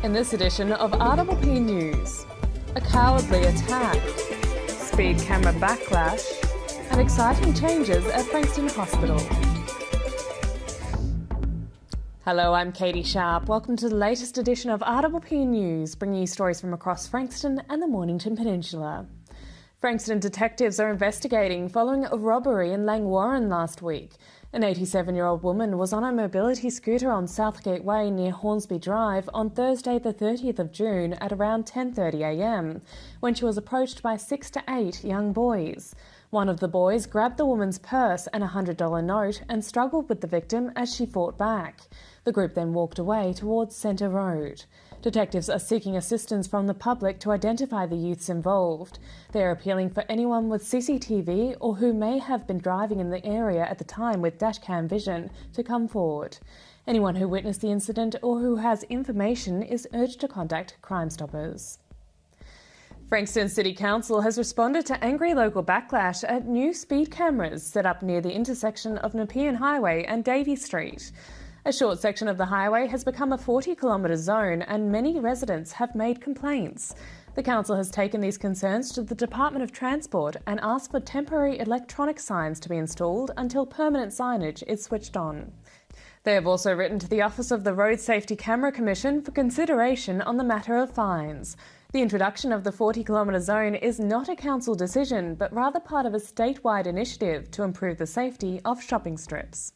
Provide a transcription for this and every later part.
In this edition of RPP News, a cowardly attack, speed camera backlash, and exciting changes at Frankston Hospital. Hello, I'm Catie Sharp. Welcome to the latest edition of RPP News, bringing you stories from across Frankston and the Mornington Peninsula. Frankston detectives are investigating following a robbery in Langwarrin last week. An 87-year-old woman was on a mobility scooter on Southgate Way near Hornsby Drive on Thursday the 30th of June at around 10:30am when she was approached by 6 to 8 young boys. One of the boys grabbed the woman's purse and a $100 note and struggled with the victim as she fought back. The group then walked away towards Centre Road. Detectives are seeking assistance from the public to identify the youths involved. They are appealing for anyone with CCTV or who may have been driving in the area at the time with dashcam vision to come forward. Anyone who witnessed the incident or who has information is urged to contact Crime Stoppers. Frankston City Council has responded to angry local backlash at new speed cameras set up near the intersection of Nepean Highway and Davey Street. A short section of the highway has become a 40-kilometre zone and many residents have made complaints. The council has taken these concerns to the Department of Transport and asked for temporary electronic signs to be installed until permanent signage is switched on. They have also written to the Office of the Road Safety Camera Commission for consideration on the matter of fines. The introduction of the 40-kilometre zone is not a council decision, but rather part of a statewide initiative to improve the safety of shopping strips.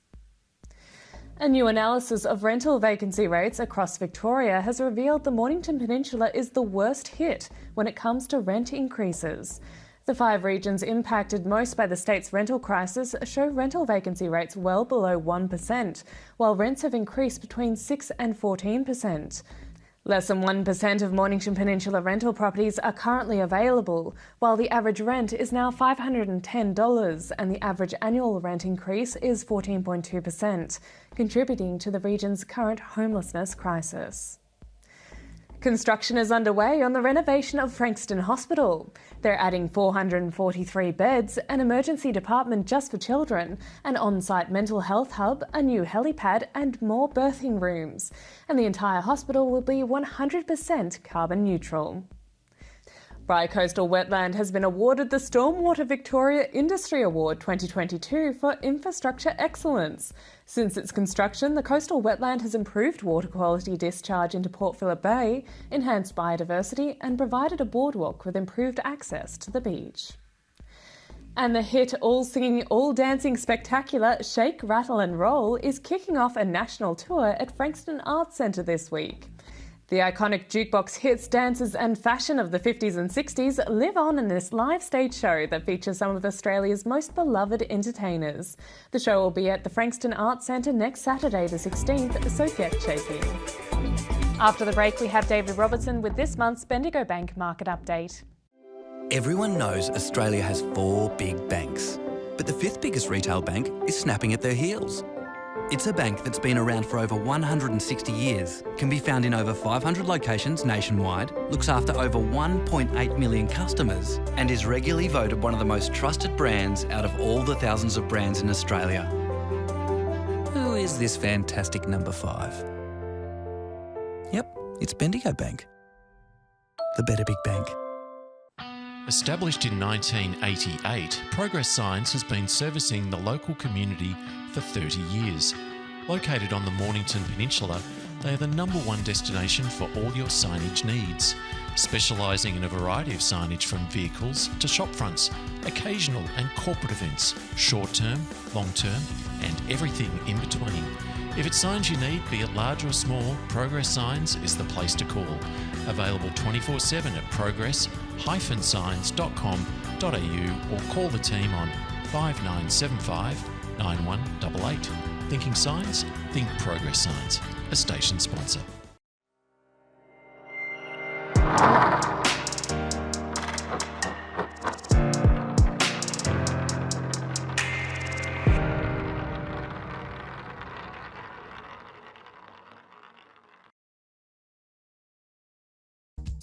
A new analysis of rental vacancy rates across Victoria has revealed the Mornington Peninsula is the worst hit when it comes to rent increases. The 5 regions impacted most by the state's rental crisis show rental vacancy rates well below 1%, while rents have increased between 6 and 14%. Less than 1% of Mornington Peninsula rental properties are currently available, while the average rent is now $510 and the average annual rent increase is 14.2%, contributing to the region's current homelessness crisis. Construction is underway on the renovation of Frankston Hospital. They're adding 443 beds, an emergency department just for children, an on-site mental health hub, a new helipad and more birthing rooms. And the entire hospital will be 100% carbon neutral. Bry Coastal Wetland has been awarded the Stormwater Victoria Industry Award 2022 for infrastructure excellence. Since its construction, the coastal wetland has improved water quality discharge into Port Phillip Bay, enhanced biodiversity and provided a boardwalk with improved access to the beach. And the hit all-singing, all-dancing spectacular Shake, Rattle and Roll is kicking off a national tour at Frankston Arts Centre this week. The iconic jukebox hits, dances and fashion of the 50s and 60s live on in this live stage show that features some of Australia's most beloved entertainers. The show will be at the Frankston Arts Centre next Saturday the 16th, so get shaking. After the break, we have David Robertson with this month's Bendigo Bank Market Update. Everyone knows Australia has 4 big banks, but the 5th biggest retail bank is snapping at their heels. It's a bank that's been around for over 160 years, can be found in over 500 locations nationwide, looks after over 1.8 million customers, and is regularly voted one of the most trusted brands out of all the thousands of brands in Australia. Who is this fantastic number 5? Yep, it's Bendigo Bank. The better big bank. Established in 1988, Progress Signs has been servicing the local community for 30 years. Located on the Mornington Peninsula, they are the #1 destination for all your signage needs, specialising in a variety of signage from vehicles to shop fronts, occasional and corporate events, short-term, long-term and everything in between. If it's signs you need, be it large or small, Progress Signs is the place to call. Available 24/7 at progress-signs.com.au or call the team on 5975 9188. Thinking signs? Think Progress Signs, a station sponsor.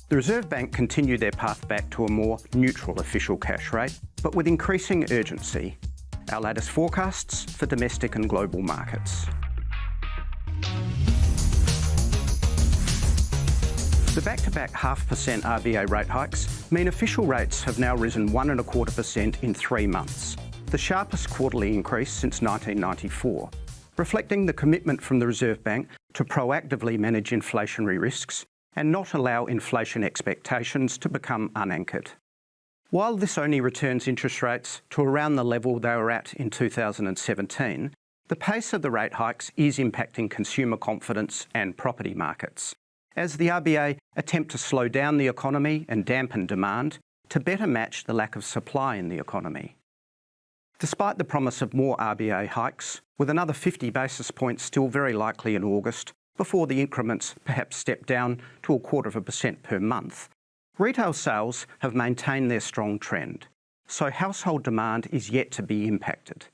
The Reserve Bank continued their path back to a more neutral official cash rate, but with increasing urgency. Our latest forecasts for domestic and global markets. The back-to-back 0.5% RBA rate hikes mean official rates have now risen 1.25% in 3 months, the sharpest quarterly increase since 1994, reflecting the commitment from the Reserve Bank to proactively manage inflationary risks and not allow inflation expectations to become unanchored. While this only returns interest rates to around the level they were at in 2017, the pace of the rate hikes is impacting consumer confidence and property markets, as the RBA attempt to slow down the economy and dampen demand to better match the lack of supply in the economy. Despite the promise of more RBA hikes, with another 50 basis points still very likely in August, before the increments perhaps step down to 0.25% per month, retail sales have maintained their strong trend, so household demand is yet to be impacted.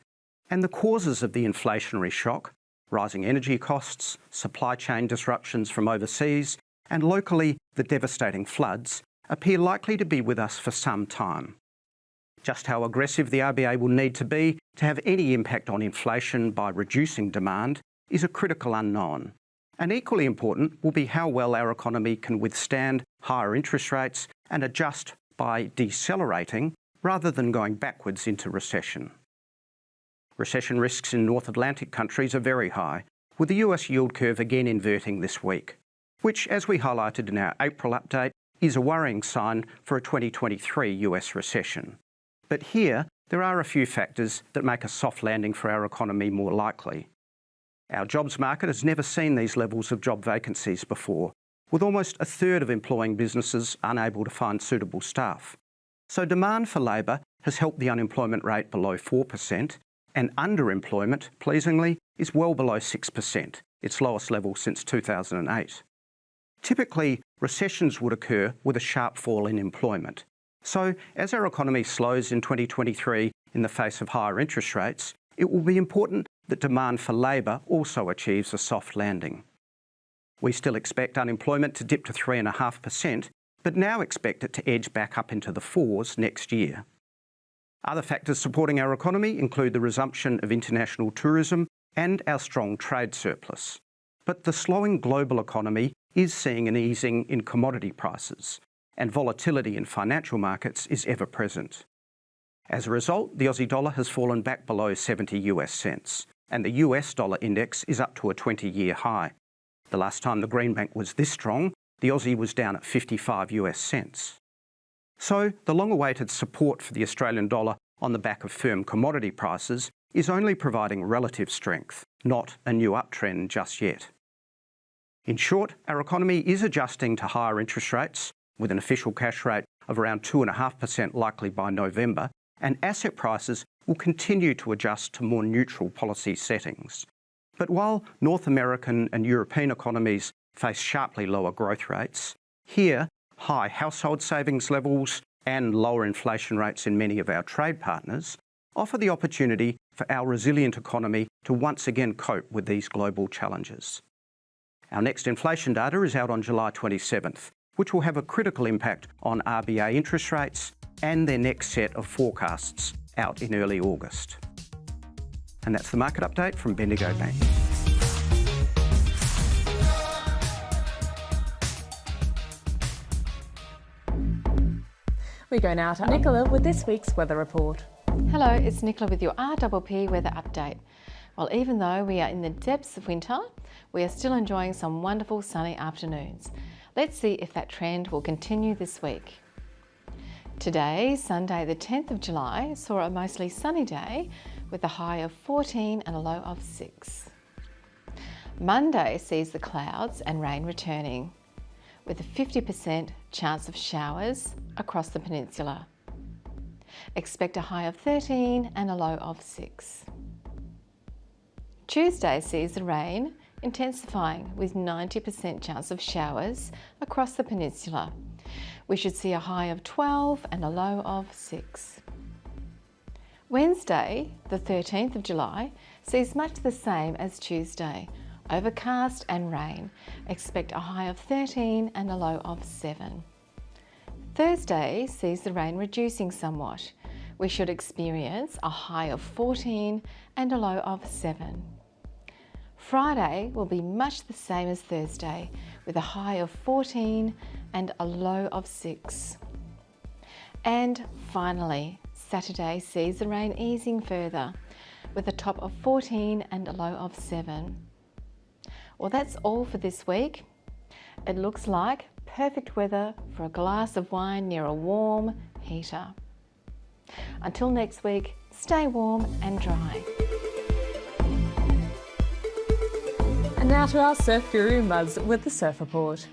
And the causes of the inflationary shock, rising energy costs, supply chain disruptions from overseas, and locally the devastating floods, appear likely to be with us for some time. Just how aggressive the RBA will need to be to have any impact on inflation by reducing demand is a critical unknown. And equally important will be how well our economy can withstand higher interest rates and adjust by decelerating rather than going backwards into recession. Recession risks in North Atlantic countries are very high, with the US yield curve again inverting this week, which, as we highlighted in our April update, is a worrying sign for a 2023 US recession. But here, there are a few factors that make a soft landing for our economy more likely. Our jobs market has never seen these levels of job vacancies before, with almost a third of employing businesses unable to find suitable staff. So demand for labour has helped the unemployment rate below 4%, and underemployment, pleasingly, is well below 6%, its lowest level since 2008. Typically, recessions would occur with a sharp fall in employment. So, as our economy slows in 2023 in the face of higher interest rates, it will be important that demand for labour also achieves a soft landing. We still expect unemployment to dip to 3.5%, but now expect it to edge back up into the 4s next year. Other factors supporting our economy include the resumption of international tourism and our strong trade surplus. But the slowing global economy is seeing an easing in commodity prices, and volatility in financial markets is ever present. As a result, the Aussie dollar has fallen back below 70 US cents, and the US dollar index is up to a 20-year high. The last time the Greenbank was this strong, the Aussie was down at 55 US cents. So, the long-awaited support for the Australian dollar on the back of firm commodity prices is only providing relative strength, not a new uptrend just yet. In short, our economy is adjusting to higher interest rates, with an official cash rate of around 2.5% likely by November, and asset prices will continue to adjust to more neutral policy settings. But while North American and European economies face sharply lower growth rates, here, high household savings levels and lower inflation rates in many of our trade partners offer the opportunity for our resilient economy to once again cope with these global challenges. Our next inflation data is out on July 27th, which will have a critical impact on RBA interest rates and their next set of forecasts out in early August. And that's the market update from Bendigo Bank. We go now to Nicola with this week's weather report. Hello, it's Nicola with your RPP weather update. Well, even though we are in the depths of winter, we are still enjoying some wonderful sunny afternoons. Let's see if that trend will continue this week. Today, Sunday the 10th of July, saw a mostly sunny day with a high of 14 and a low of 6. Monday sees the clouds and rain returning, with a 50% chance of showers across the peninsula. Expect a high of 13 and a low of 6. Tuesday sees the rain intensifying with 90% chance of showers across the peninsula. We should see a high of 12 and a low of 6. Wednesday, the 13th of July, sees much the same as Tuesday. Overcast and rain. Expect a high of 13 and a low of 7. Thursday sees the rain reducing somewhat. We should experience a high of 14 and a low of 7. Friday will be much the same as Thursday, with a high of 14 and a low of 6. And finally, Saturday sees the rain easing further, with a top of 14 and a low of 7. Well, that's all for this week. It looks like perfect weather for a glass of wine near a warm heater. Until next week, stay warm and dry. And now to our surf guru Muzz with the Surf Report.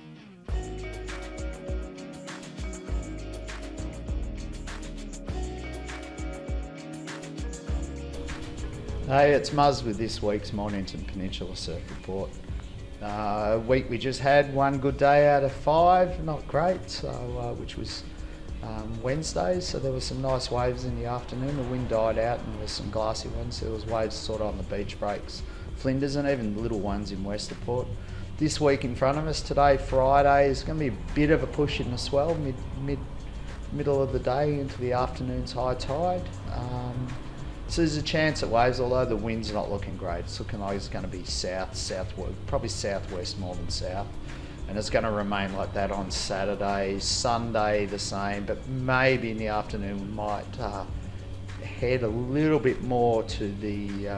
Hey, it's Muzz with this week's Mornington Peninsula Surf Report. Week we just had one good day out of 5, not great, so which was Wednesday, so there were some nice waves in the afternoon. The wind died out and there was some glassy ones, so there was waves sort of on the beach breaks, Flinders, and even little ones in Westerport. This week in front of us, today Friday, is going to be a bit of a push in the swell, middle of the day into the afternoon's high tide. So there's a chance at waves, although the wind's not looking great. It's looking like it's going to be southwest, probably southwest more than south. And it's going to remain like that on Saturday, Sunday the same, but maybe in the afternoon we might head a little bit more to the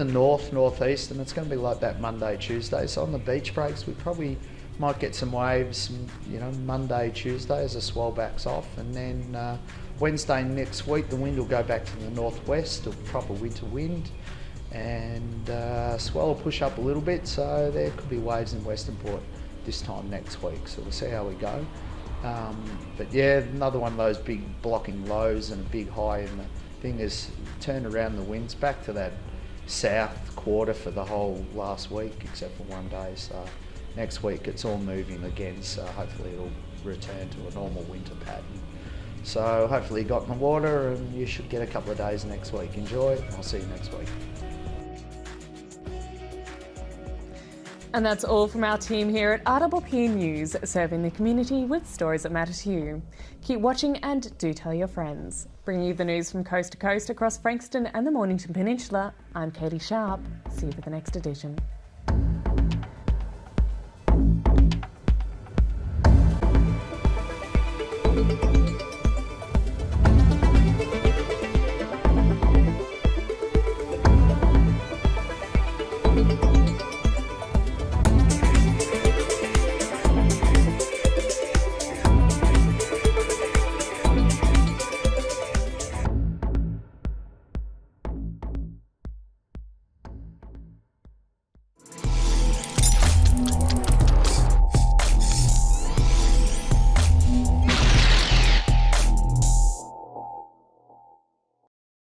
northeast, and it's going to be like that Monday, Tuesday. So on the beach breaks, we probably might get some waves, Monday, Tuesday as the swell backs off, and then Wednesday next week the wind will go back to the northwest, a proper winter wind, and swell will push up a little bit, so there could be waves in Westernport this time next week, so we'll see how we go. But yeah, another one of those big blocking lows and a big high, and the thing is turned around the winds back to that south quarter for the whole last week except for one day, so next week it's all moving again, so hopefully it'll return to a normal winter pattern. So hopefully you got in the water and you should get a couple of days next week. Enjoy, I'll see you next week. And that's all from our team here at RPP News, serving the community with stories that matter to you. Keep watching and do tell your friends. Bringing you the news from coast to coast across Frankston and the Mornington Peninsula, I'm Catie Sharp. See you for the next edition.